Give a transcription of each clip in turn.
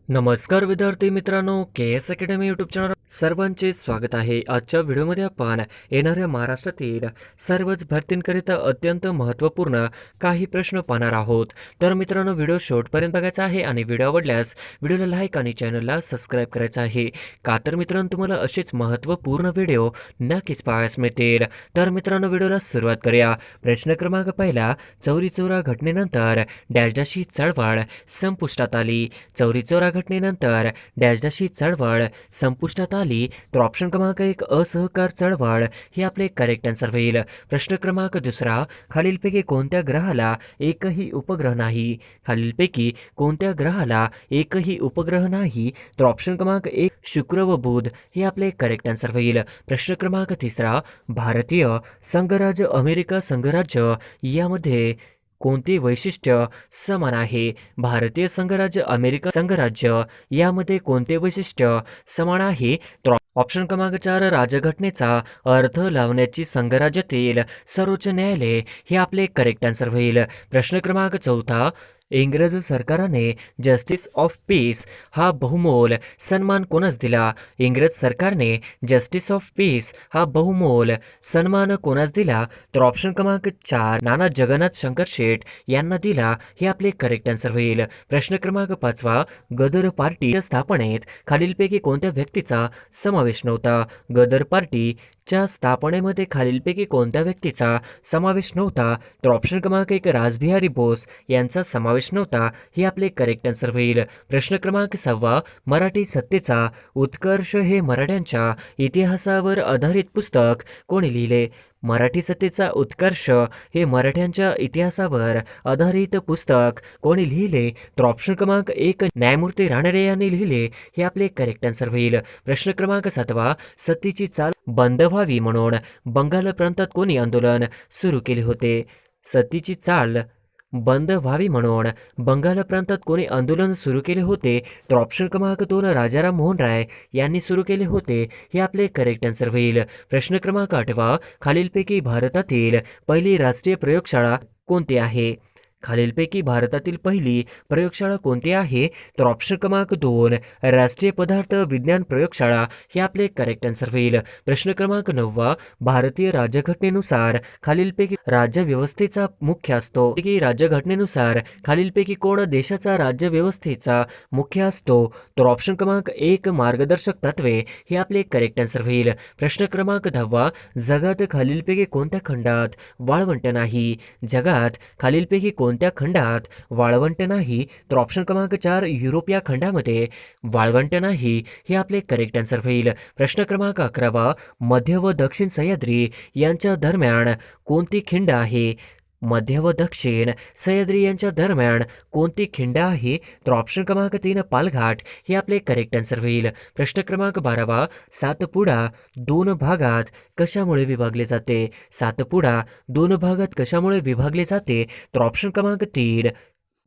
नमस्कार विद्यार्थी मित्रांनो, के एस अकॅडमी यूट्यूब चॅनल सर्वांचे स्वागत आहे. आजच्या व्हिडिओमध्ये आपण येणाऱ्या महाराष्ट्रातील सर्वच भरतींकरिता अत्यंत महत्त्वपूर्ण काही प्रश्न पाहणार आहोत. तर मित्रांनो, व्हिडिओ शेवटपर्यंत बघायचा आहे आणि व्हिडिओ आवडल्यास व्हिडिओला लाईक आणि चॅनलला सबस्क्राईब करायचं आहे. का तर मित्रांनो, तुम्हाला असेच महत्त्वपूर्ण व्हिडिओ नक्कीच पाहायला मिळतील. तर मित्रांनो, व्हिडिओला सुरुवात करूया. प्रश्न क्रमांक पहिला, चौरी चौरा घटनेनंतर डॅशडाशी चळवळ संपुष्टात आली. चौरी चौरा घटनेनंतर डॅशडाशी चळवळ संपुष्टात आली. तर ऑप्शन क्रमांक 1 असहकार चळवळ हे आपले करेक्ट आन्सर होईल. प्रश्न क्रमांक दुसरा, खालीलपैकी कोणत्या ग्रहाला एकही उपग्रह नाही? खालीलपैकी कोणत्या ग्रहाला एकही उपग्रह नाही? तर ऑप्शन क्रमांक 1 शुक्र व बुध हे आपले करेक्ट आन्सर होईल. प्रश्न क्रमांक तिसरा, भारतीय संघराज्य अमेरिका संघराज्य यामध्ये कोणते वैशिष्ट्य समान आहे? भारतीय संघराज्य अमेरिका संघराज्य यामध्ये कोणते वैशिष्ट्य समान आहे? तर ऑप्शन क्रमांक 4 राजघटनेचा अर्थ लावण्याची संघराज्यातील सर्वोच्च न्यायालय हे आपले करेक्ट आन्सर होईल. प्रश्न क्रमांक चौथा, इंग्रज सरकारने जस्टिस ऑफ पीस हा बहुमोल सन्मान कोणास दिला? इंग्रज सरकारने जस्टिस ऑफ पीस हा बहुमोल सन्मान कोणास दिला? तर ऑप्शन क्रमांक 4 नाना जगन्नाथ शंकर शेठ यांना दिला हे आपले करेक्ट आन्सर होईल. प्रश्न क्रमांक 5, गदर पार्टीच्या स्थापनेत खालीलपैकी कोणत्या व्यक्तीचा समावेश नव्हता? गदर पार्टीच्या स्थापनेमध्ये खालीलपैकी कोणत्या व्यक्तीचा समावेश नव्हता? तर ऑप्शन क्रमांक 1 रासबिहारी बोस यांचा समावेश नव्हता हे आपले करेक्ट आन्सर होईल. प्रश्न क्रमांक 6, मराठी सत्तेचा उत्कर्ष हे मराठ्यांच्या इतिहासावर आधारित पुस्तक कोणी लिहिले? मराठी सत्तेचा उत्कर्ष हे मराठ्यांच्या इतिहासावर आधारित पुस्तक कोणी लिहिले? तर ऑप्शन क्रमांक 1 न्यायमूर्ती रानडे यांनी लिहिले हे आपले करेक्ट आन्सर होईल. प्रश्न क्रमांक 7, सत्तेची चाल बंद व्हावी म्हणून बंगाल प्रांतात कोणी आंदोलन सुरू केले होते? सत्तेची चाल बंद व्हावी म्हणून बंगाल प्रांतात कोणी आंदोलन सुरू केले होते? तर ऑप्शन क्रमांक 2 राजाराम मोहन राय यांनी सुरू केले होते हे आपले करेक्ट आन्सर होईल. प्रश्न क्रमांक 8, खालीलपैकी भारतातील पहिली राष्ट्रीय प्रयोगशाळा कोणती आहे? खालीलपैकी भारतातील पहिली प्रयोगशाळा कोणती आहे? तर ऑप्शन क्रमांक 2 राष्ट्रीय पदार्थ विज्ञान प्रयोगशाळा हे आपले करेक्ट आन्सर होईल. प्रश्न क्रमांक 9, भारतीय राज्यघटनेनुसार खालीलपैकी राज्यव्यवस्थेचा मुख्य असतो? राज्यघटनेनुसार खालीलपैकी कोण देशाचा राज्यव्यवस्थेचा मुख्य असतो? तर ऑप्शन क्रमांक 1 मार्गदर्शक तत्वे हे आपले करेक्ट आन्सर होईल. प्रश्न क्रमांक 10, जगात खालीलपैकी कोणत्या खंडात वाळवंट नाही? जगात खालीलपैकी कोणत्या खंडात वाळवंट नाही? तर ऑप्शन क्रमांक 4 युरोप या खंडामध्ये वाळवंट नाही हे आपले करेक्ट आन्सर होईल. प्रश्न क्रमांक 11, मध्य व दक्षिण सह्याद्री यांच्या दरम्यान कोणती खिंड आहे? मध्य व दक्षिण सह्याद्री यांच्या दरम्यान कोणती खिंड आहे? तर ऑप्शन क्रमांक 3 पालघाट हे आपले करेक्ट आन्सर होईल. प्रश्न क्रमांक 12, सातपुडा 2 भागात कशामुळे विभागले जाते? सातपुडा 2 भागात कशामुळे विभागले जाते? तर ऑप्शन क्रमांक 3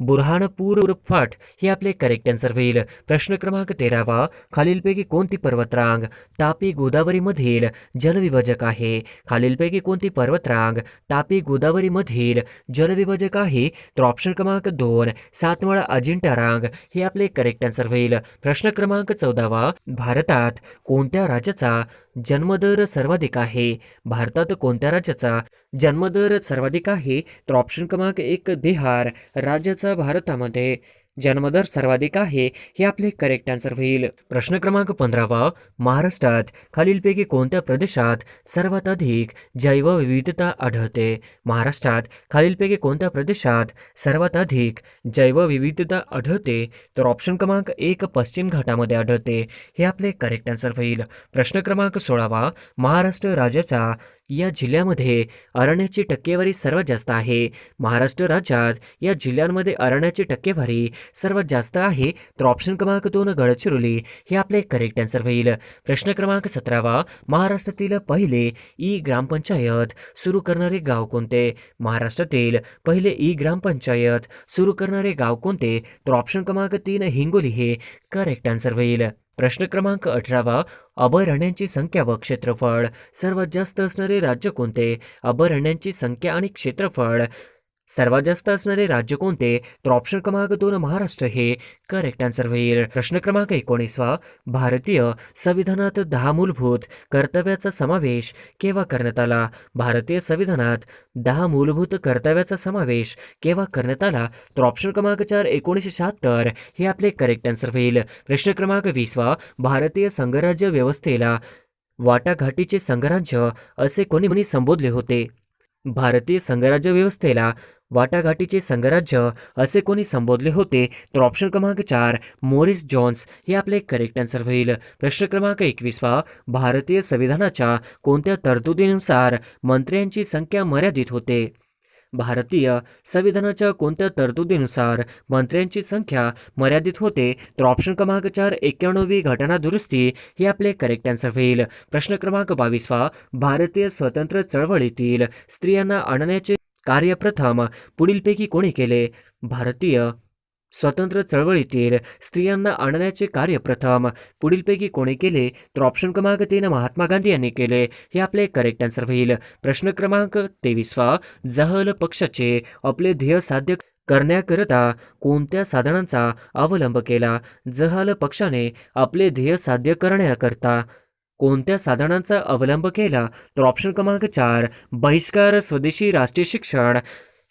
बुरहानपूर फाट हे आपले करेक्ट आन्सर होईल. प्रश्न क्रमांक 13, खालीलपैकी कोणती पर्वतरांग तापी गोदावरीमधील जलविभाजक आहे? खालीलपैकी कोणती पर्वतरांग तापी गोदावरीमधील जलविभाजक आहे? तर ऑप्शन क्रमांक 2 सातमाळा अजिंठा रांग हे आपले करेक्ट आन्सर होईल. प्रश्न क्रमांक 14, भारतात कोणत्या राज्याचा जन्मदर सर्वाधिक आहे? भारतात कोणत्या राज्याचा जन्मदर सर्वाधिक आहे? तर ऑप्शन क्रमांक 1 बिहार राज्याचा भारतामध्ये जन्मदर सर्वाधिक आहे हे आपले करेक्ट आन्सर होईल. प्रश्न क्रमांक 15, महाराष्ट्रात खालीलपैकी कोणत्या प्रदेशात सर्वात अधिक जैवविविधता आढळते? महाराष्ट्रात खालीलपैकी कोणत्या प्रदेशात सर्वात अधिक जैवविविधता आढळते? तर ऑप्शन क्रमांक 1 पश्चिम घाटामध्ये आढळते हे आपले करेक्ट आन्सर होईल. प्रश्न क्रमांक 16, महाराष्ट्र राज्याच्या या जिल्ह्यामध्ये अरण्याची टक्केवारी सर्वात जास्त आहे? महाराष्ट्र राज्यात या जिल्ह्यांमध्ये अरण्याची टक्केवारी सर्वात जास्त आहे? तर ऑप्शन क्रमांक 2 गडचिरोली हे आपले करेक्ट आन्सर होईल. प्रश्न क्रमांक 17, महाराष्ट्रातील पहिले ई ग्रामपंचायत सुरू करणारे गाव कोणते? महाराष्ट्रातील पहिले ई ग्रामपंचायत सुरू करणारे गाव कोणते? तर ऑप्शन क्रमांक 3 हिंगोली हे करेक्ट आन्सर होईल. प्रश्न क्रमांक 18, अभयारण्यांची संख्या व क्षेत्रफळ सर्वात जास्त असणारे राज्य कोणते? अभयारण्यांची संख्या आणि क्षेत्रफळ सर्वात जास्त असणारे राज्य कोणते? तर ऑप्शन क्रमांक 2 महाराष्ट्र हे करेक्ट आन्सर होईल. प्रश्न क्रमांक 19 भारतीय संविधानात 10 मूलभूत कर्तव्याचा समावेश केव्हा करण्यात आला? भारतीय संविधानात 10 मूलभूत कर्तव्याचा समावेश केव्हा करण्यात आला? तर ऑप्शन क्रमांक 4 1976 हे आपले करेक्ट आन्सर होईल. प्रश्न क्रमांक 20 भारतीय संघराज्य व्यवस्थेला वाटाघाटीचे संघराज्य असे कोणी संबोधले होते? भारतीय संघराज्य व्यवस्थेला वाटाघाटीचे संघराज्य असे कोणी संबोधले होते? तर ऑप्शन क्रमांक 4 मोरिस जॉन्स हे आपले करेक्ट आन्सर होईल. प्रश्न क्रमांक 21 भारतीय संविधानाच्या कोणत्या तरतुदीनुसार मंत्र्यांची संख्या मर्यादित होते? भारतीय संविधानाच्या कोणत्या तरतुदीनुसार मंत्र्यांची संख्या मर्यादित होते? तर ऑप्शन क्रमांक 4 91वी घटना दुरुस्ती हे आपले करेक्ट आन्सर होईल. प्रश्न क्रमांक 22 भारतीय स्वतंत्र चळवळीतील स्त्रियांना आणण्याचे कार्य प्रथम पुढीलपैकी कोणी केले? भारतीय स्वतंत्र चळवळीतील स्त्रियांना आणण्याचे कार्य प्रथम पुढीलपैकी कोणी केले? तर ऑप्शन क्रमांक 3 महात्मा गांधी यांनी केले हे आपले करेक्ट आन्सर होईल. प्रश्न क्रमांक 23 जहल पक्षाचे आपले ध्येय साध्य करण्याकरिता कोणत्या साधनांचा अवलंब केला? जहाल पक्षाने आपले ध्येय साध्य करण्याकरता कोणत्या साधनांचा अवलंब केला? तर ऑप्शन क्रमांक 4 बहिष्कार स्वदेशी राष्ट्रीय शिक्षण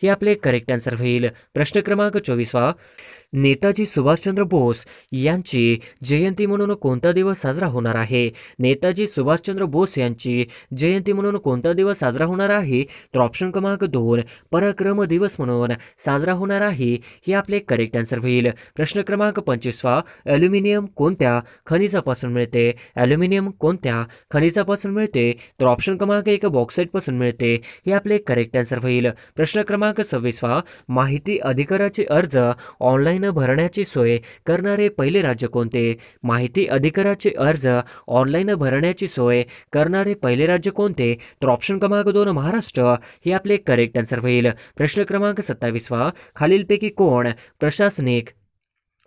हे आपले करेक्ट आन्सर होईल. प्रश्न क्रमांक 24 नेताजी सुभाषचंद्र बोस यांची जयंती म्हणून कोणता दिवस साजरा होणार आहे? नेताजी सुभाषचंद्र बोस यांची जयंती म्हणून कोणता दिवस साजरा होणार आहे? तर ऑप्शन क्रमांक 2 पराक्रम दिवस म्हणून साजरा होणार आहे हे आपले करेक्ट आन्सर होईल. प्रश्न क्रमांक 25 ॲल्युमिनियम कोणत्या खनिजापासून मिळते? ॲल्युमिनियम कोणत्या खनिजापासून मिळते? तर ऑप्शन क्रमांक 1 बॉक्साईटपासून मिळते हे आपले करेक्ट आन्सर होईल. प्रश्न क्रमांक 26 माहिती अधिकाराचे अर्ज ऑनलाईन भरण्याची सोय करणारे पहिले राज्य कोणते? माहिती अधिकाराचे अर्ज ऑनलाईन भरण्याची सोय करणारे पहिले राज्य कोणते? तर ऑप्शन क्रमांक 2 महाराष्ट्र हे आपले करेक्ट आन्सर होईल. प्रश्न क्रमांक 27 खालीलपैकी कोण प्रशासनिक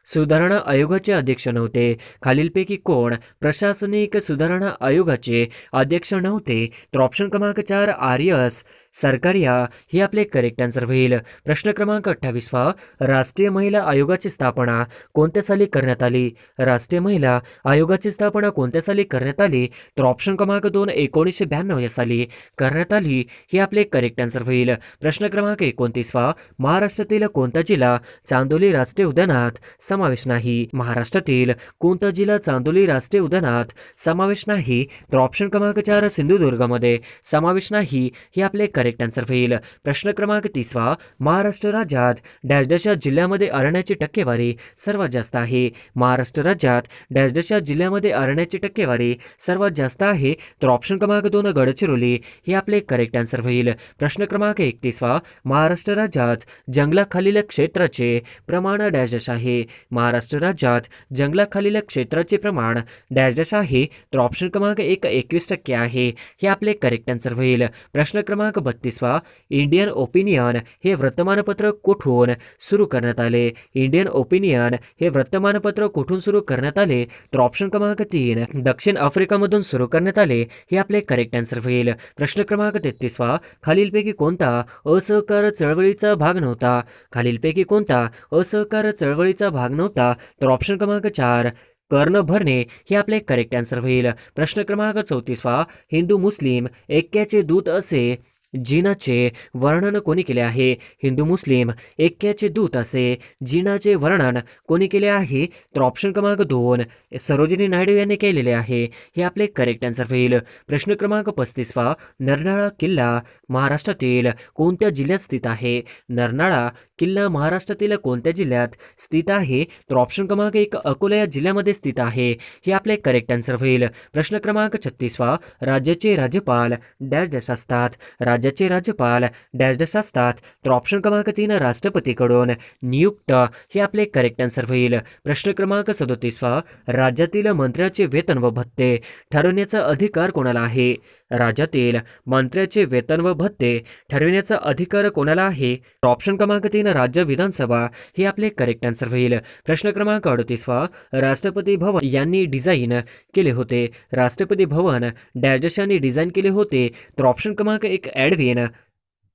सुधारणा आयोगाचे अध्यक्ष नव्हते? खालीलपैकी कोण प्रशासनिक सुधारणा आयोगाचे अध्यक्ष नव्हते? तर ऑप्शन क्रमांक 4 आर.एस. सरकारिया हे आपले करेक्ट आन्सर होईल. प्रश्न क्रमांक 28 राष्ट्रीय महिला आयोगाची स्थापना कोणत्या साली करण्यात आली? राष्ट्रीय महिला आयोगाची स्थापना कोणत्या साली करण्यात आली? तर ऑप्शन क्रमांक 2 1992 या साली करण्यात आली हे आपले करेक्ट आन्सर होईल. प्रश्न क्रमांक 29 महाराष्ट्रातील कोणता जिल्हा चांदोली राष्ट्रीय उद्यानात समावेश नाही? महाराष्ट्रातील कोणता जिल्हा चांदोली राष्ट्रीय उद्यानात समावेश नाही? तर ऑप्शन क्रमांक 4 सिंधुदुर्गमध्ये समावेश नाही हे आपले करेक्ट आन्सर होईल. प्रश्न क्रमांक 30 महाराष्ट्र राज्यात डॅश डॅश या जिल्ह्यामध्ये अरण्याची टक्केवारी सर्वात जास्त आहे? महाराष्ट्र राज्यात डॅश डॅश या जिल्ह्यामध्ये अरण्याची टक्केवारी सर्वात जास्त आहे? तर ऑप्शन क्रमांक 2 गडचिरोली हे आपले करेक्ट आन्सर होईल. प्रश्न क्रमांक 31 महाराष्ट्र राज्यात जंगलाखालील क्षेत्राचे प्रमाण डॅश डॅश आहे? महाराष्ट्र राज्यात जंगलाखालील क्षेत्राचे प्रमाण डॅश डॅश आहे? तर ऑप्शन क्रमांक 1 21% आहे हे आपले करेक्ट आन्सर होईल. प्रश्न क्रमांक 32 इंडियन ओपिनियन हे वर्तमानपत्र कुठून सुरू करण्यात आले? इंडियन ओपिनियन हे वर्तमानपत्र कुठून सुरू करण्यात आले? तर ऑप्शन क्रमांक 3 दक्षिण आफ्रिकामधून सुरू करण्यात आले हे आपले करेक्ट आन्सर होईल. प्रश्न क्रमांक 33 खालीलपैकी कोणता असहकार चळवळीचा भाग नव्हता? खालीलपैकी कोणता असहकार चळवळीचा भाग नव्हता? तर ऑप्शन क्रमांक 4 कर्ण भरणे हे आपले करेक्ट आन्सर होईल. प्रश्न क्रमांक 34 हिंदू मुस्लिम ऐक्याचे दूत असे जिनाचे वर्णन कोणी केले आहे? हिंदू मुस्लिम ऐक्याचे दूत असे जिनाचे वर्णन कोणी केले आहे? तर ऑप्शन क्रमांक 2 सरोजिनी नायडू यांनी केलेले आहे हे आपले करेक्ट आन्सर होईल. प्रश्न क्रमांक 35 नरनाळा किल्ला महाराष्ट्रातील कोणत्या जिल्ह्यात स्थित आहे? नरनाळा किल्ला महाराष्ट्रातील कोणत्या जिल्ह्यात स्थित आहे? तर ऑप्शन क्रमांक 1 अकोला या जिल्ह्यामध्ये स्थित आहे हे आपले करेक्ट आन्सर होईल. प्रश्न क्रमांक 36 राज्याचे राज्यपाल डॅश डॅश असतात? राज्याचे राज्यपाल डॅश डॅश असतात? तर ऑप्शन क्रमांक 3 राष्ट्रपतीकडून नियुक्त हे आपले करेक्ट आन्सर होईल. प्रश्न क्रमांक 37 राज्यातील मंत्र्याचे वेतन व भत्ते ठरवण्याचा अधिकार कोणाला आहे? राज्यातील मंत्र्याचे वेतन व भत्ते ठरविण्याचा अधिकार कोणाला आहे? ऑप्शन क्रमांक 3 राज्य विधानसभा हे आपले करेक्ट आन्सर होईल. प्रश्न क्रमांक 38 राष्ट्रपती भवन यांनी डिझाईन केले होते? राष्ट्रपती भवन डॅश डॅश यांनी डिझाईन केले होते? तर ऑप्शन क्रमांक 1 एडविन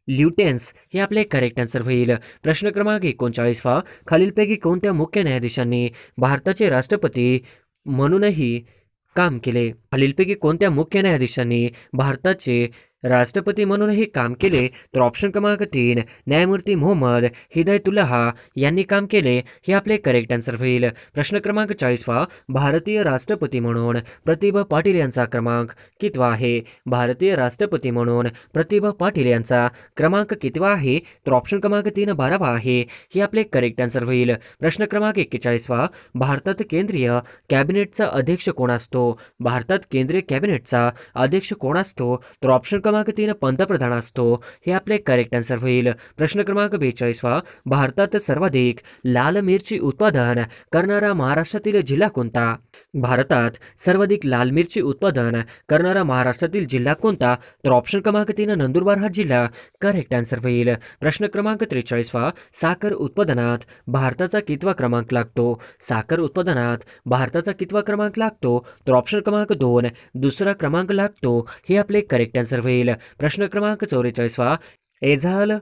ल्युटेन्स हे आपले करेक्ट आन्सर होईल. प्रश्न क्रमांक 39 खालीलपैकी कोणत्या मुख्य न्यायाधीशांनी भारताचे राष्ट्रपती म्हणूनही काम केले? खालीलपैकी कोणत्या मुख्य न्यायाधीशांनी भारताचे राष्ट्रपती म्हणूनही काम केले? तर ऑप्शन क्रमांक 3 न्यायमूर्ती मोहम्मद हिदायतुल्लाह यांनी काम केले. हे आपले करेक्ट आन्सर होईल. प्रश्न क्रमांक 40 भारतीय राष्ट्रपती म्हणून प्रतिभा पाटील यांचा क्रमांक कितवा आहे? भारतीय राष्ट्रपती म्हणून प्रतिभा पाटील यांचा क्रमांक कितवा आहे? तर ऑप्शन क्रमांक 3 12वा आहे. हे आपले करेक्ट आन्सर होईल. प्रश्न क्रमांक 41 भारतात केंद्रीय कॅबिनेटचा अध्यक्ष कोण असतो? भारतात केंद्रीय कॅबिनेटचा अध्यक्ष कोण असतो? तर ऑप्शन क्रमांक 3 पंतप्रधान असतो. हे आपले करेक्ट आन्सर होईल. प्रश्न क्रमांक 42 भारतात सर्वाधिक लाल मिरची उत्पादन करणारा महाराष्ट्रातील जिल्हा कोणता? भारतात सर्वाधिक लाल मिरची उत्पादन करणारा महाराष्ट्रातील जिल्हा कोणता? तर ऑप्शन क्रमांक 3 नंदुरबार हा जिल्हा करेक्ट आन्सर होईल. प्रश्न क्रमांक 43 साखर उत्पादनात भारताचा कितवा क्रमांक लागतो? साखर उत्पादनात भारताचा कितवा क्रमांक लागतो? तर ऑप्शन क्रमांक 2 दुसरा क्रमांक लागतो. हे आपले करेक्ट आन्सर होईल. प्रश्न क्रमांक 44 एझाल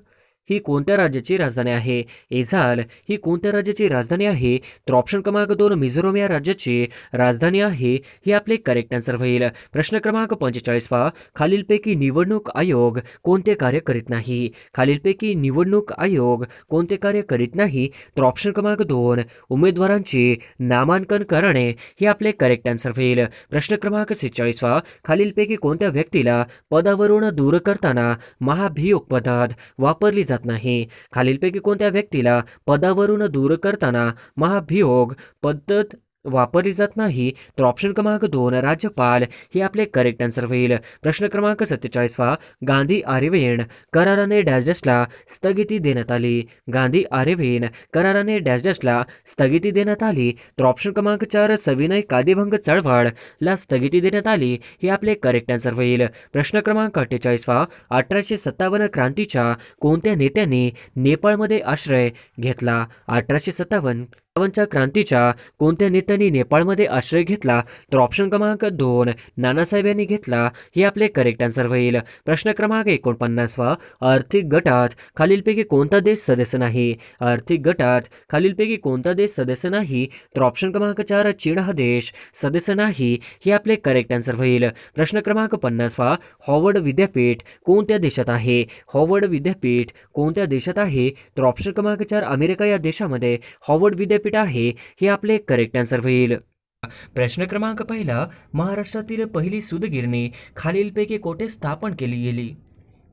ही कोणत्या राज्याची राजधानी आहे? एझाल ही कोणत्या राज्याची राजधानी आहे? तर ऑप्शन क्रमांक 2 मिझोरम या राज्याची राजधानी आहे. हे आपले करेक्ट आन्सर होईल. प्रश्न क्रमांक 45 खालीलपैकी निवडणूक आयोग कोणते कार्य करीत नाही? खालीलपैकी निवडणूक आयोग कोणते कार्य करीत नाही? तर ऑप्शन क्रमांक 2 उमेदवारांचे नामांकन करणे. हे आपले करेक्ट आन्सर होईल. प्रश्न क्रमांक 46 खालीलपैकी कोणत्या व्यक्तीला पदावरून दूर करताना महाभियोग पद्धत वापरली जात नाही? खालीलपैकी कोणत्या व्यक्तीला पदावरून दूर करताना महाभियोग पद्धत वापरली जात नाही? तर ऑप्शन क्रमांक 2 राज्यपाल. हे आपले करेक्ट आन्सर होईल. प्रश्न क्रमांक 47 गांधी आरेव्हिन कराराने डॅश डॅशला स्थगिती देण्यात आली. गांधी आरेव्हिन कराराने डॅश डॅशला स्थगिती देण्यात आली. तर ऑप्शन क्रमांक 4 सविनय कायदेभंग चळवळला स्थगिती देण्यात आली. हे आपले करेक्ट आन्सर होईल. प्रश्न क्रमांक 48 1857 क्रांतीच्या कोणत्या नेत्यांनी नेपाळमध्ये आश्रय घेतला? 1857 क्रांतीच्या कोणत्या नेत्यांनी नेपाळमध्ये आश्रय घेतला? तर ऑप्शन क्रमांक 2 नानासाहेब यांनी घेतला. हे आपले करेक्ट आन्सर होईल. प्रश्न क्रमांक 49 आर्थिक गटात खालीलपैकी कोणता देश सदस्य नाही? आर्थिक गटात खालीलपैकी कोणता देश सदस्य नाही? तर ऑप्शन क्रमांक 4 चीन हा देश सदस्य नाही. हे आपले करेक्ट आन्सर होईल. प्रश्न क्रमांक 50 हॉवर्ड विद्यापीठ कोणत्या देशात आहे? हॉवर्ड विद्यापीठ कोणत्या देशात आहे? तर ऑप्शन क्रमांक 4 अमेरिका या देशामध्ये हॉवर्ड विद्यापीठ आहे. हे आपले करेक्ट आन्सर होईल. प्रश्न क्रमांक 1 महाराष्ट्रातील पहिली सूतगिरणी खालीलपैकी कोठे स्थापन केली गेली?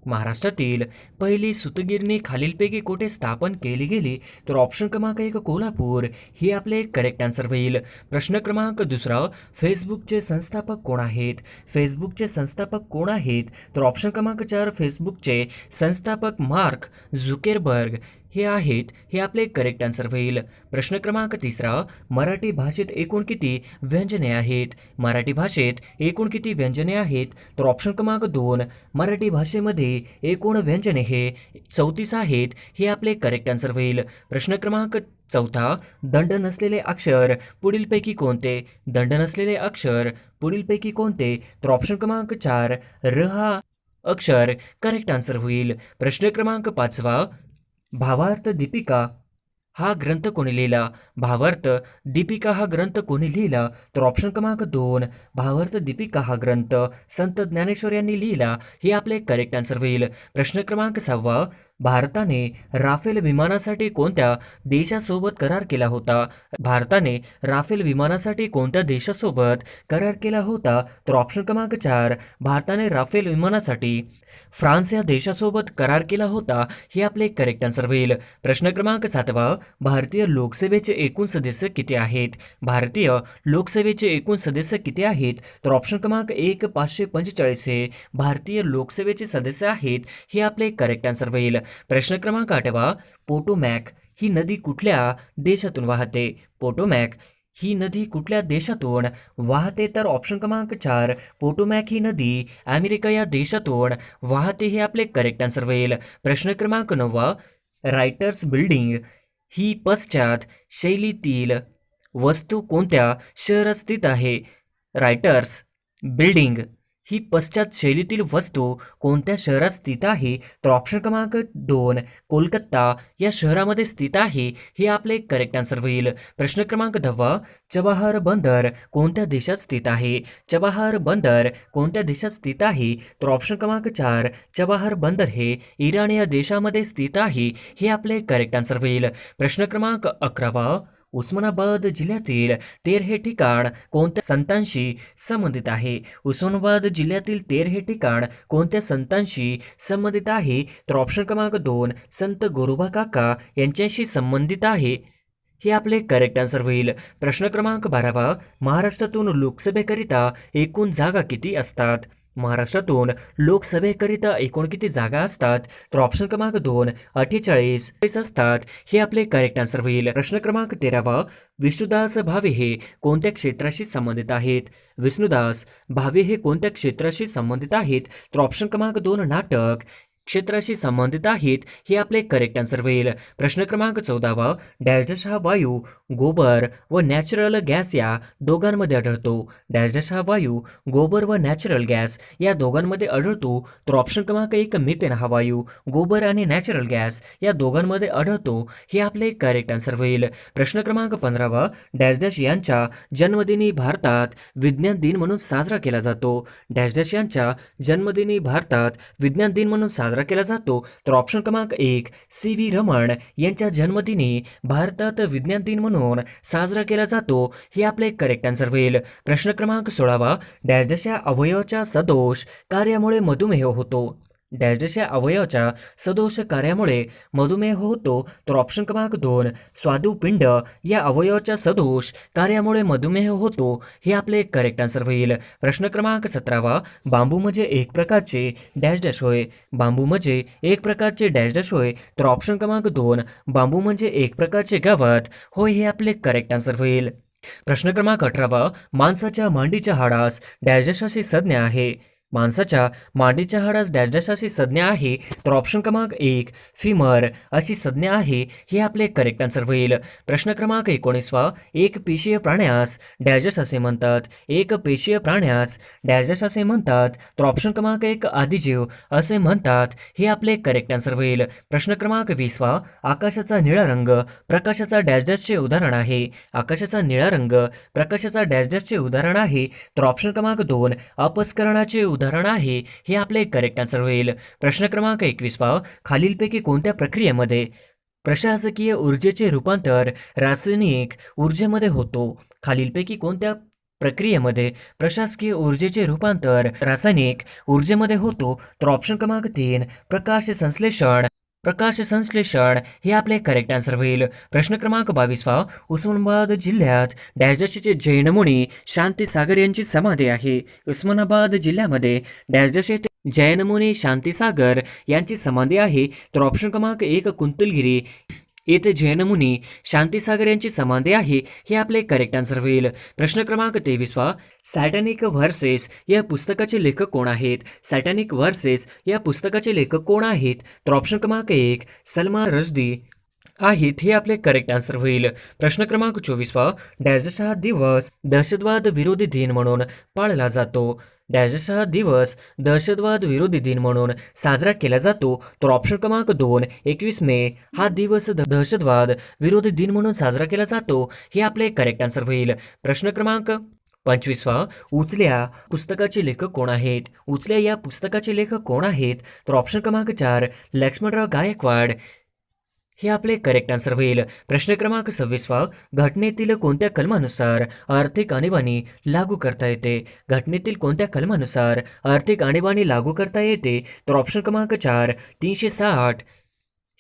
महाराष्ट्रातील पहिली सूतगिरणी खालीलपैकी कोठे स्थापन केली गेली? तर ऑप्शन क्रमांक 1 कोल्हापूर. हे आपले करेक्ट आन्सर होईल. प्रश्न क्रमांक 2 फेसबुकचे संस्थापक कोण आहेत? फेसबुकचे संस्थापक कोण आहेत? तर ऑप्शन क्रमांक 4 फेसबुकचे संस्थापक मार्क झुकेरबर्ग हे आहेत. हे आपले करेक्ट आन्सर होईल. प्रश्न क्रमांक 3 मराठी भाषेत एकूण किती व्यंजने आहेत? मराठी भाषेत एकूण किती व्यंजने आहेत? तर ऑप्शन क्रमांक 2 मराठी भाषेमध्ये एकूण व्यंजने हे 34 आहेत. हे आपले करेक्ट आन्सर होईल. प्रश्न क्रमांक 4 दंड नसलेले अक्षर पुढीलपैकी कोणते? दंड नसलेले अक्षर पुढीलपैकी कोणते? तर ऑप्शन क्रमांक 4 र हा अक्षर करेक्ट आन्सर होईल. प्रश्न क्रमांक 5 भावार्थ दीपिका हा ग्रंथ कोणी लिहिला? भावार्थ दीपिका हा ग्रंथ कोणी लिहिला? तर ऑप्शन क्रमांक 2 भावार्थ दीपिका हा ग्रंथ संत ज्ञानेश्वर यांनी लिहिला. हे आपले करेक्ट आन्सर होईल. प्रश्न क्रमांक 6 भारताने राफेल विमानासाठी कोणत्या देशासोबत करार केला होता? भारताने राफेल विमानासाठी कोणत्या देशासोबत करार केला होता? तर ऑप्शन क्रमांक 4 भारताने राफेल विमानासाठी फ्रान्स या देशासोबत करार केला होता. हे आपले करेक्ट आन्सर होईल. प्रश्न क्रमांक 7 भारतीय लोकसभेचे एकूण सदस्य किती आहेत? भारतीय लोकसभेचे एकूण सदस्य किती आहेत? तर ऑप्शन क्रमांक 1 545 हे भारतीय लोकसभेचे सदस्य आहेत. हे आपले करेक्ट आन्सर होईल. प्रश्न क्रमांक 8 पोटोमॅक ही नदी कुठल्या देशातून वाहते? पोटोमॅक ही नदी कुठल्या देशातून वाहते? तर ऑप्शन क्रमांक 4 पोटोमॅक ही नदी अमेरिका या देशातून वाहते. हे आपले करेक्ट आन्सर होईल. प्रश्न क्रमांक 9 रायटर्स बिल्डिंग ही पश्चात शैलीतील वस्तू कोणत्या शहरात स्थित आहे? रायटर्स बिल्डिंग ही पश्चात शैलीतील वस्तू कोणत्या शहरात स्थित आहे? तर ऑप्शन क्रमांक 2 कोलकाता या शहरामध्ये स्थित आहे. हे आपले करेक्ट आन्सर होईल. प्रश्न क्रमांक 10 चबाहार बंदर कोणत्या देशात स्थित आहे? चबाहार बंदर कोणत्या देशात स्थित आहे? तर ऑप्शन क्रमांक 4 चबाहार बंदर हे इराण या देशामध्ये स्थित आहे. हे आपले करेक्ट आन्सर होईल. प्रश्न क्रमांक 11 उस्मानाबाद जिल्ह्यातील तेर हे ठिकाण कोणत्या संतांशी संबंधित आहे? उस्मानाबाद जिल्ह्यातील तेर हे ठिकाण कोणत्या संतांशी संबंधित आहे? तर ऑप्शन क्रमांक 2 संत गोरोबा काका यांच्याशी संबंधित आहे. हे आपले करेक्ट आन्सर होईल. प्रश्न क्रमांक 12 महाराष्ट्रातून लोकसभेकरिता एकूण जागा किती असतात? महाराष्ट्रातून लोकसभेकरिता एकूण किती जागा असतात? तर ऑप्शन क्रमांक 2 48 असतात. हे आपले करेक्ट आन्सर होईल. प्रश्न क्रमांक 13 विष्णुदास भावे हे कोणत्या क्षेत्राशी संबंधित आहेत? विष्णुदास भावे हे कोणत्या क्षेत्राशी संबंधित आहेत? तर ऑप्शन क्रमांक 2 नाटक क्षेत्राशी संबंधित आहेत. हे आपले करेक्ट आन्सर होईल. प्रश्न क्रमांक 14 डॅश डॅश हा वायू गोबर व नॅचरल गॅस या दोघांमध्ये आढळतो. डॅश डॅश हा वायू गोबर व नॅचरल गॅस या दोघांमध्ये आढळतो. तर ऑप्शन क्रमांक 1 मिथेन हा वायू गोबर आणि नॅचरल गॅस या दोघांमध्ये आढळतो. हे आपले करेक्ट आन्सर होईल. प्रश्न क्रमांक 15 डॅश डॅश यांच्या जन्मदिनी भारतात विज्ञान दिन म्हणून साजरा केला जातो. डॅश डॅश यांच्या जन्मदिनी भारतात विज्ञान दिन म्हणून साजरा केला जातो. तर ऑप्शन क्रमांक 1 सी.व्ही. रमण यांच्या जन्मदिनी भारतात विज्ञान दिन म्हणून साजरा केला जातो. हे आपले करेक्ट आन्सर होईल. प्रश्न क्रमांक 16 डॅश डॅश या अवयवाच्या सदोष कार्यामुळे मधुमेह होतो. डॅश डॅश या अवयवाच्या सदोष कार्यामुळे मधुमेह होतो. तर ऑप्शन क्रमांक 2 स्वादुपिंड या अवयवाच्या सदोष कार्यामुळे मधुमेह होतो. हे आपले करेक्ट आन्सर होईल. प्रश्न क्रमांक 17 बांबू म्हणजे एक प्रकारचे डॅश डॅश होय. बांबू म्हणजे एक प्रकारचे डॅश डॅश होय. तर ऑप्शन क्रमांक 2 बांबू म्हणजे एक प्रकारचे गवत होय. हे आपले करेक्ट आन्सर होईल. प्रश्न क्रमांक 18 माणसाच्या मांडीच्या हाडास डॅश डॅश अशी संज्ञा आहे. माणसाच्या मांडीच्या हाडास डॅश डॅश अशी संज्ञा आहे. तर ऑप्शन क्रमांक 1 फिमर अशी संज्ञा आहे. हे आपले करेक्ट आन्सर होईल. प्रश्न क्रमांक 19 एक पेशीय प्राण्यास डॅश डॅश असे म्हणतात. एक पेशीय प्राण्यास डॅश डॅश असे म्हणतात. तर ऑप्शन क्रमांक 1 आदिजीव असे म्हणतात. हे आपले करेक्ट आन्सर होईल. प्रश्न क्रमांक 20 आकाशाचा निळा रंग प्रकाशाचा डॅश डॅशचे उदाहरण आहे. आकाशाचा निळा रंग प्रकाशाचा डॅश डॅशचे उदाहरण आहे. तर ऑप्शन क्रमांक 2 अपस्करणाचे उदाहरण आहे. हे आपले करेक्ट आन्सर होईल. प्रश्न क्रमांक 21 खालीलपैकी कोणत्या प्रक्रियेमध्ये प्रशासकीय ऊर्जेचे रूपांतर रासायनिक ऊर्जेमध्ये होतो? खालीलपैकी कोणत्या प्रक्रियेमध्ये प्रशासकीय ऊर्जेचे रूपांतर रासायनिक ऊर्जेमध्ये होतो? तर ऑप्शन क्रमांक 3 प्रकाश संश्लेषण. प्रकाश संश्लेषण हे आपले करेक्ट आन्सर होईल. प्रश्न क्रमांक 22 उस्मानाबाद जिल्ह्यात डॅश डॅशचे जैन मुनी शांतीसागर यांची समाधी आहे. उस्मानाबाद जिल्ह्यामध्ये डॅश डॅश येथे जैन मुनी शांतीसागर यांची समाधी आहे. तर ऑप्शन क्रमांक 1 कुंतलगिरी येथे जैन मुनी शांतीसागर यांची समाधी आहे. हे आपले करेक्ट आन्सर होईल. प्रश्न क्रमांक 23 सॅटॅनिक व्हर्सेस या पुस्तकाचे लेखक कोण आहेत? सॅटॅनिक व्हर्सेस या पुस्तकाचे लेखक कोण आहेत? तर ऑप्शन क्रमांक 1 सलमान रश्दी आहेत. हे आपले करेक्ट आन्सर होईल. प्रश्न क्रमांक 24 डॅश डॅश हा दिवस दहशतवाद विरोधी दिन म्हणून पाळला जातो. डॅश डॅश हा दिवस दहशतवाद विरोधी दिन म्हणून साजरा केला जातो. तर ऑप्शन क्रमांक 2 21 मे हा दिवस दहशतवाद विरोधी दिन म्हणून साजरा केला जातो. हे आपले करेक्ट आन्सर होईल. प्रश्न क्रमांक 25 उचल्या पुस्तकाचे लेखक कोण आहेत? उचल्या या पुस्तकाचे लेखक कोण आहेत? तर ऑप्शन क्रमांक 4 लक्ष्मणराव गायकवाड हे आपले करेक्ट आन्सर होईल. प्रश्न क्रमांक 26 घटनेतील कोणत्या कलमानुसार आर्थिक आणीबाणी लागू करता येते? घटनेतील कोणत्या कलमानुसार आर्थिक आणीबाणी लागू करता येते? तर ऑप्शन क्रमांक 4 360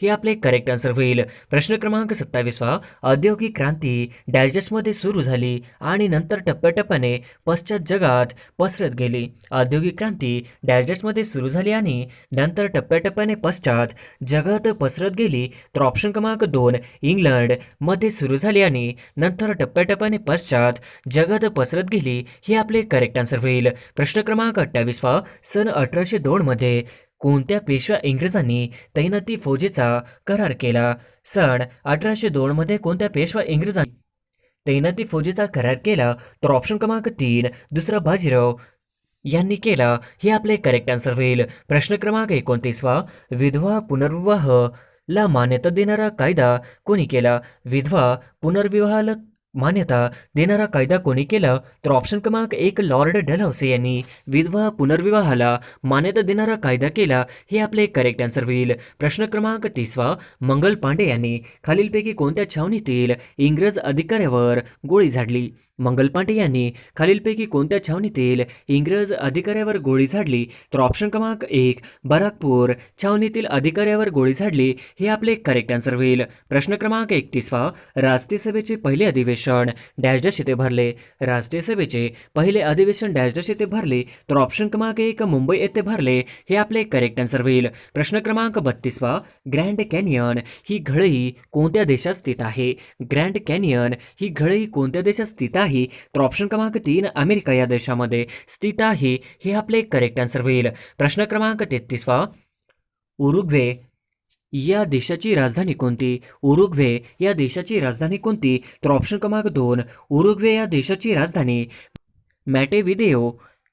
हे आपले करेक्ट आन्सर होईल. प्रश्न क्रमांक 27 औद्योगिक क्रांती डॅश डॅशमध्ये सुरू झाली आणि नंतर टप्प्याटप्प्याने पश्चात जगात पसरत गेली. औद्योगिक क्रांती डॅश डॅशमध्ये सुरू झाली आणि नंतर टप्प्याटप्प्याने पश्चात जगात पसरत गेली. तर ऑप्शन क्रमांक 2 इंग्लंड मध्ये सुरू झाली आणि नंतर टप्प्याटप्प्याने पश्चात जगात पसरत गेली. हे आपले करेक्ट आन्सर होईल. प्रश्न क्रमांक 28 सन 1802 मध्ये कोणत्या पेशव्या इंग्रजांनी तैनाती फौजेचा करार केला? सन 1802 मध्ये कोणत्या पेशवा इंग्रजांनी तैनाती फौजेचा करार केला? तर ऑप्शन क्रमांक 3 दुसरा बाजीराव यांनी केला, हे आपले करेक्ट आन्सर होईल. प्रश्न क्रमांक 29वा, विधवा पुनर्विवाह ला मान्यता देणारा कायदा कोणी केला? विधवा पुनर्विवाहाला मान्यता देणारा कायदा कोणी केला? तर ऑप्शन क्रमांक 1 लॉर्ड डलहौसी यांनी विधवा पुनर्विवाहाला मान्यता देणारा कायदा केला, हे आपले करेक्ट आन्सर होईल. प्रश्न क्रमांक 30वा, मंगल पांडे यांनी खालीलपैकी कोणत्या छावणीतील इंग्रज अधिकाऱ्यावर गोळी झाडली? मंगल पांडे यांनी खालीलपैकी कोणत्या छावणीतील इंग्रज अधिकाऱ्यावर गोळी झाडली? तर ऑप्शन क्रमांक 1 बराकपूर छावणीतील अधिकाऱ्यावर गोळी झाडली, हे आपले करेक्ट आन्सर होईल. प्रश्न क्रमांक 31वा, राष्ट्रीय सभेचे पहिले अधिवेशन डॅश डॅश येथे भरले? राष्ट्रीय सभेचे पहिले अधिवेशन डॅश डॅश येथे भरले? तर ऑप्शन क्रमांक 1 मुंबई येथे भरले, हे आपले करेक्ट आन्सर होईल. प्रश्न क्रमांक 32वा, ग्रँड कॅनियन ही घळई कोणत्या देशात स्थित आहे? ग्रँड कॅनियन ही घळई कोणत्या देशात स्थित आहे? तर ऑप्शन क्रमांक 3 अमेरिका या देशामध्ये स्थित आहे, हे आपले करेक्ट आन्सर होईल. प्रश्न क्रमांक 33वा, उरुग्वे या देशाची राजधानी कोणती? उरुग्वे या देशाची राजधानी कोणती? तर ऑप्शन क्रमांक 2 उरुग्वे या देशाची राजधानी मॅटेविदेओ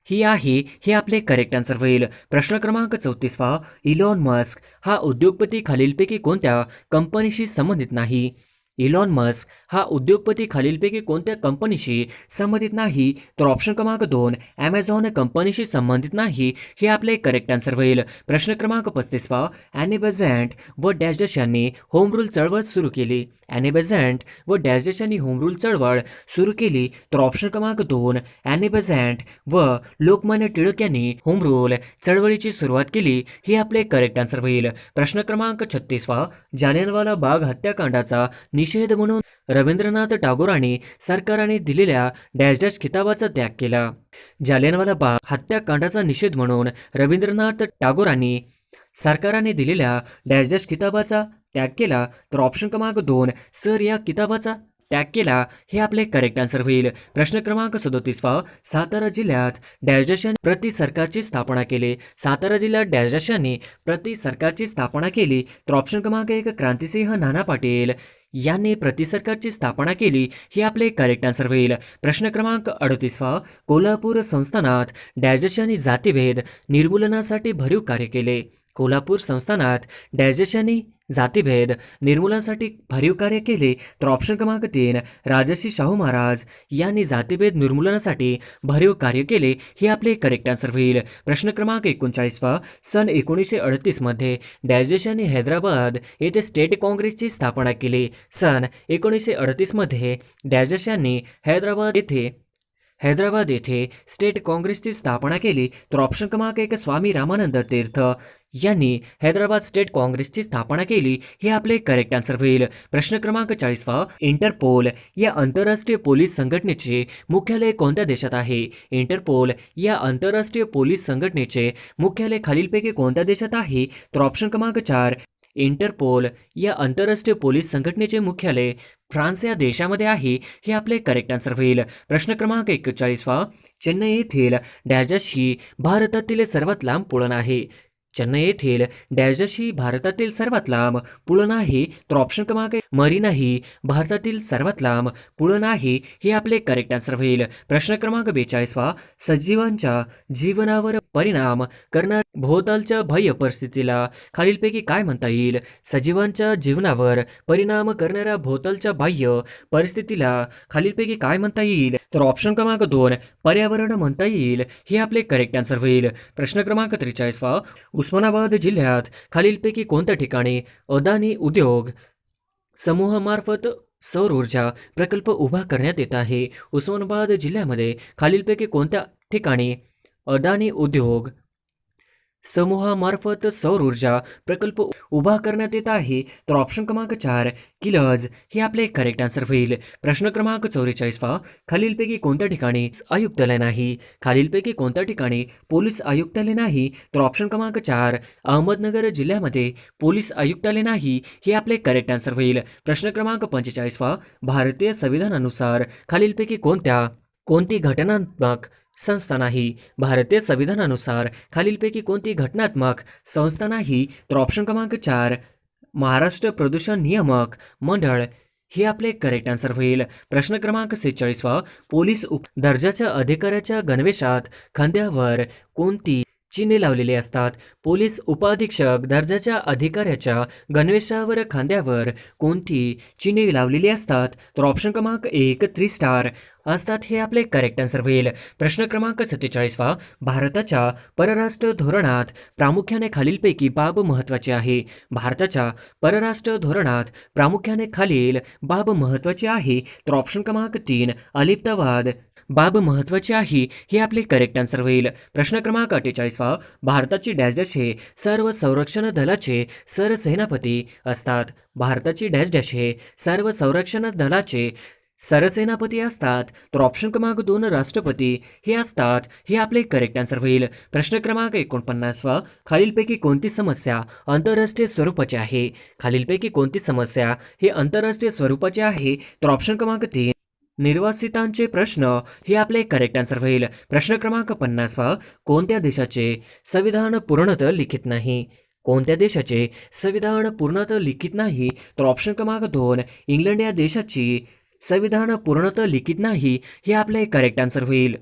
ही आहे, हे आपले करेक्ट आन्सर होईल. प्रश्न क्रमांक 34वा, इलॉन मस्क हा उद्योगपती खालीलपैकी कोणत्या कंपनीशी संबंधित नाही? इलॉन मस्क हा उद्योगपती खालीलपैकी कोणत्या कंपनीशी संबंधित नाही? तर ऑप्शन क्रमांक 2 ॲमेझॉन कंपनीशी संबंधित नाही, हे आपले करेक्ट आन्सर होईल. प्रश्न क्रमांक 35वा, ॲनी बेझंट व डॅश डॅश यांनी होम रूल चळवळ सुरू केली? ॲनी बेझंट व डॅश डॅश यांनी होम रूल चळवळ सुरू केली? तर ऑप्शन क्रमांक 2 ॲनी बेझंट व लोकमान्य टिळक यांनी होम रूल चळवळीची सुरुवात केली, हे आपले करेक्ट आन्सर होईल. प्रश्न क्रमांक 36वा, जालियनवाला बाग हत्याकांडाचा निषेध म्हणून रवींद्रनाथ टागोरांनी सरकारने दिलेल्या डॅश डॅश किताबाचा त्याग केला? जालियनवाला बाग हत्याकांडाचा निषेध म्हणून रवींद्रनाथ टागोरांनी सरकारने दिलेल्या डॅश डॅश किताबाचा त्याग केला? तर ऑप्शन क्रमांक 2 सर या किताबाचा त्याग केला, हे आपले करेक्ट आन्सर होईल. प्रश्न क्रमांक 37वा, सातारा जिल्ह्यात डॅश डॅश यांनी प्रति सरकारची स्थापना केली? सातारा जिल्ह्यात डॅश डॅश यांनी प्रति सरकारची स्थापना केली? तर ऑप्शन क्रमांक 1 क्रांतिसिंह नाना पाटील यांनी प्रति सरकारची स्थापना केली, हे आपले करेक्ट आन्सर होईल. प्रश्न क्रमांक 38वा, कोल्हापूर संस्थानात डॅश डॅश यांनी जातीभेद निर्मूलनासाठी भरीव कार्य केले? कोल्हापूर संस्थानात डॅश डॅश यांनी जातीभेद निर्मूलनासाठी भरीव कार्य केले? तर ऑप्शन क्रमांक 3 राजर्षी शाहू महाराज यांनी जातीभेद निर्मूलनासाठी भरीव कार्य केले, हे आपले करेक्ट आन्सर होईल. प्रश्न क्रमांक 39वा, सन 1938 मध्ये डॅश डॅश यांनी हैदराबाद येथे स्टेट काँग्रेसची स्थापना केली? सन 1938 मध्ये डॅश डॅश यांनी हैदराबाद येथे स्टेट काँग्रेसची स्थापना केली? तर ऑप्शन क्रमांक 1 स्वामी रामानंद तीर्थ यांनी हैदराबाद स्टेट काँग्रेसची स्थापना केली, हे आपले करेक्ट आन्सर होईल. प्रश्न क्रमांक 40वा, इंटरपोल या आंतरराष्ट्रीय पोलीस संघटनेचे मुख्यालय कोणत्या देशात आहे? इंटरपोल या आंतरराष्ट्रीय पोलीस संघटनेचे मुख्यालय खालीलपैकी कोणत्या देशात आहे? तर ऑप्शन क्रमांक 4 इंटरपोल या आंतरराष्ट्रीय पोलीस संघटनेचे मुख्यालय फ्रान्स या देशामध्ये आहे, हे आपले करेक्ट आन्सर होईल. प्रश्न क्रमांक 41वा, चेन्नई येथील डॅश डॅश ही भारतातील सर्वात लांब पुळण आहे? चेन्नई येथील डॅश डॅश ही भारतातील सर्वात लांब पुळण आहे? तर ऑप्शन क्रमांक मरीना ही भारतातील सर्वात लांब पुळण आहे, हे आपले करेक्ट आन्सर होईल. प्रश्न क्रमांक 42वा, सजीवांच्या जीवनावर परिणाम करणाऱ्या भोवतालच्या बाह्य परिस्थितीला खालीलपैकी काय म्हणता येईल? सजीवांच्या जीवनावर परिणाम करणाऱ्या भोवतालच्या बाह्य परिस्थितीला खालीलपैकी काय म्हणता येईल? तर ऑप्शन क्रमांक 2 पर्यावरण म्हणता येईल, हे आपले करेक्ट आन्सर होईल. प्रश्न क्रमांक 43वा, उस्मानाबाद जिल्ह्यात खालीलपैकी कोणत्या ठिकाणी अदानी उद्योग समूहामार्फत सौर ऊर्जा प्रकल्प उभा करण्यात येत आहे? उस्मानाबाद जिल्ह्यामध्ये खालीलपैकी कोणत्या ठिकाणी अदानी उद्योग समूहामार्फत सौर ऊर्जा प्रकल्प उभा करण्यात येत आहे? तर ऑप्शन क्रमांक 4 किलज, हे आपले करेक्ट आन्सर होईल. प्रश्न क्रमांक 44वा, खालीलपैकी कोणत्या ठिकाणी आयुक्तालय नाही? खालीलपैकी कोणत्या ठिकाणी पोलीस आयुक्तालय नाही? तर ऑप्शन क्रमांक 4 अहमदनगर जिल्ह्यामध्ये पोलीस आयुक्तालय नाही, हे आपले करेक्ट आन्सर होईल. प्रश्न क्रमांक 45वा, भारतीय संविधानानुसार खालीलपैकी कोणती घटनात्मक संस्था नाही? भारतीय संविधानानुसार खालीलपैकी कोणती घटनात्मक संस्था नाही? तर ऑप्शन क्रमांक 4 महाराष्ट्र प्रदूषण नियामक मंडळ, हे आपले करेक्ट आन्सर होईल. प्रश्न क्रमांक 46 पोलीस दर्जाच्या अधिकाऱ्याच्या गणवेशात खांद्यावर कोणती चिन्हे लावलेली असतात? पोलीस उपअधीक्षक दर्जाच्या अधिकाऱ्याच्या गणवेशावर खांद्यावर कोणती चिन्हे लावलेली असतात? तर ऑप्शन क्रमांक 1 3 स्टार असतात. हे आपले करेक्ट आन्सर होईल. प्रश्न क्रमांक 47 भारताच्या परराष्ट्र धोरणात प्रामुख्याने खालीलपैकी बाब महत्त्वाची आहे. भारताच्या परराष्ट्र धोरणात प्रामुख्याने खालील बाब महत्त्वाची आहे. तर ऑप्शन क्रमांक 3 अलिप्तवाद बाब महत्त्वाची आहे. हे आपले करेक्ट आन्सर होईल. प्रश्न क्रमांक 48 भारताची डॅश डॅश हे सर्व संरक्षण दलाचे सरसेनापती असतात. भारताची डॅश डॅश हे सर्व संरक्षण दलाचे सरसेनापती असतात. तर ऑप्शन क्रमांक 2 राष्ट्रपती हे असतात. हे आपले करेक्ट आन्सर होईल. प्रश्न क्रमांक 49 खालीलपैकी कोणती समस्या आंतरराष्ट्रीय स्वरूपाची आहे? खालीलपैकी कोणती समस्या हे आंतरराष्ट्रीय स्वरूपाची आहे? तर ऑप्शन क्रमांक 3 निर्वासितांचे प्रश्न हे आपले करेक्ट आन्सर होईल. प्रश्न क्रमांक 50 कोणत्या देशाचे संविधान पूर्णतः लिखित नाही? कोणत्या देशाचे संविधान पूर्णतः लिखित नाही? तर ऑप्शन क्रमांक 2 इंग्लंड या देशाची संविधान पूर्णतः लिखित नाही. हे आपले करेक्ट आन्सर होईल.